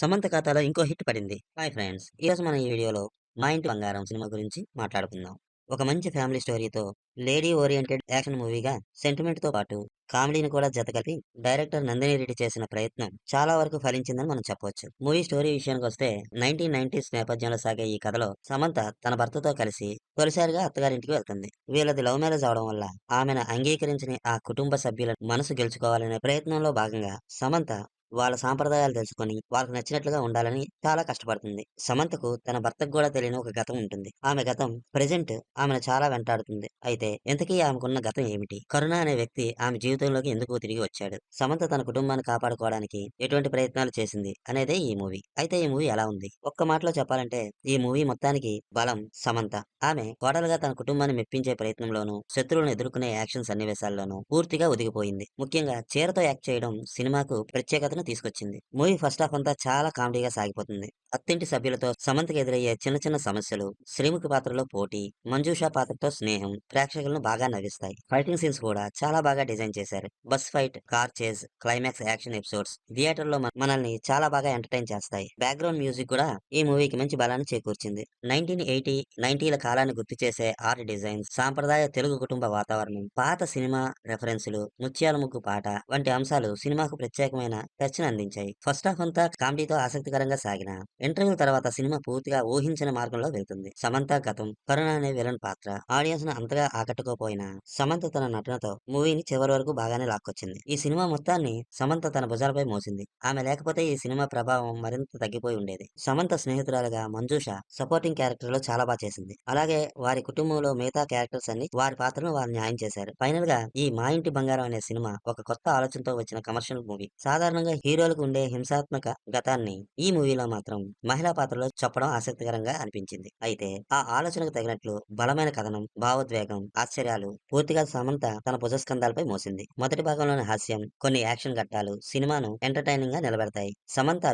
సమంత ఖాతాలో ఇంకో హిట్ పడింది. Hi friends! ఈరోజు మనం ఈ వీడియోలో 'మా ఇంటి బంగారం' సినిమా గురించి మాట్లాడుకుందాం. ఒక మంచి ఫ్యామిలీ స్టోరీతో లేడీ ఓరియెంటెడ్ యాక్షన్ మూవీగా సెంటిమెంట్‌తో పాటు కామెడీని కూడా జతకలిపి డైరెక్టర్ నందిని రెడ్డి చేసిన ప్రయత్నం చాలా వరకు ఫలించిందని మనం చెప్పొచ్చు. మూవీ స్టోరీ విషయానికొస్తే 1990స్ నేపథ్యంలో సాగే ఈ కథలో సమంత తన భర్తతో కలిసి తొలిసారిగా అత్తగారింటికి వెళ్తుంది. వీళ్ళది లవ్ మ్యారేజ్ అవడం వల్ల ఆమెను అంగీకరించని ఆ కుటుంబ సభ్యుల మనసు గెలుచుకోవాలనే ప్రయత్నంలో భాగంగా సమంత వాళ్ళ సాంప్రదాయాలు తెలుసుకొని, వాళ్ళకి నచ్చినట్లుగా ఉండాలని చాలా కష్టపడుతుంది. సమంతకు తన భర్తకు గూడా తెలియని ఒక గతం ఉంటుంది. ఆమె గతం ప్రెజెంట్ ఆమెను చాలా వెంటాడుతుంది. అయితే ఇంతకీ ఆమెకున్న గతం ఏమిటి? కరుణ అనే వ్యక్తి ఆమె జీవితంలోకి ఎందుకు తిరిగి వచ్చాడు? సమంత తన కుటుంబాన్ని కాపాడుకోవడానికి ఎటువంటి ప్రయత్నాలు చేసింది? అనేదే ఈ మూవీ. అయితే ఈ మూవీ ఎలా ఉంది? ఒక్క మాటలో చెప్పాలంటే ఈ మూవీ మొత్తానికి బలం సమంత. ఆమె కోడలుగా తన కుటుంబాన్ని మెప్పించే ప్రయత్నంలోనూ, శత్రువులను ఎదుర్కొనే యాక్షన్ సన్నివేశాల్లోనూ పూర్తిగా ఒదిగిపోయింది. ముఖ్యంగా చీరతో యాక్ట్ చేయడం సినిమాకు ప్రత్యేకతను తీసుకొచ్చింది. మూవీ ఫస్ట్ హాఫ్ అంతా చాలా కామెడీగా సాగిపోతుంది. అత్తింటి సభ్యులతో సమంతకు ఎదురయ్యే చిన్న చిన్న సమస్యలు, శ్రీముఖి పాత్రలో పోటీ, మంజుష పాత్రతో స్నేహం ప్రేక్షకులను బాగా నవ్విస్తాయి. ఫైటింగ్ సీన్స్ కూడా చాలా బాగా డిజైన్ చేశారు. Bus fight, car chase, climax action episodes థియేటర్లో మనల్ని చాలా బాగా ఎంటర్టైన్ చేస్తాయి. బ్యాక్గ్రౌండ్ మ్యూజిక్ కూడా ఈ మూవీకి మంచి బలాన్ని చేకూర్చింది. 1980, 90ల కాలాన్ని గుర్తు చేసే ఆర్ట్ డిజైన్స్, సాంప్రదాయ తెలుగు కుటుంబ వాతావరణం, పాత సినిమా రెఫరెన్సులు, ముత్యాల ముగ్గు పాట వంటి అంశాలు సినిమాకు ప్రత్యేకమైన టచ్ను అందించాయి. ఫస్ట్ హాఫ్ అంతా కామెడీతో ఆసక్తికరంగా సాగిన ఇంటర్వ్యూ తర్వాత సినిమా పూర్తిగా ఊహించిన మార్గంలో వెళ్తుంది. సమంత గతం, కరుణ అనే విలన్ పాత్ర ఆడియన్స్ ను అంతగా ఆకట్టుకోపోయినా సమంత తన నటనతో మూవీని చివరి వరకు బాగానే లాక్కొచ్చింది. ఈ సినిమా మొత్తాన్ని సమంత తన భుజాలపై మోసింది. ఆమె లేకపోతే ఈ సినిమా ప్రభావం మరింత తగ్గిపోయి ఉండేది. సమంత స్నేహితురాలుగా మంజుష సపోర్టింగ్ క్యారెక్టర్ లో చాలా బాగా చేసింది. అలాగే వారి కుటుంబంలో మిగతా క్యారెక్టర్స్ అన్ని వారి పాత్రను వారు న్యాయం చేశారు. ఫైనల్ గా ఈ మా ఇంటి బంగారం అనే సినిమా ఒక కొత్త ఆలోచనతో వచ్చిన కమర్షియల్ మూవీ. సాధారణంగా హీరోలకు ఉండే హింసాత్మక గతాన్ని ఈ మూవీలో మాత్రం మహిళా పాత్రలో చెప్పడం ఆసక్తికరంగా అనిపించింది. అయితే ఆ ఆలోచనకు తగినట్లు బలమైన కథనం, భావోద్వేగం, ఆశ్చర్యాలు పూర్తిగా సమంత తన భుజస్కంధాలపై మోసింది. మొదటి భాగంలోని హాస్యం, కొన్ని యాక్షన్ ఘట్టాలు సినిమాను ఎంటర్టైనింగ్ గా నిలబెడతాయి. సమంత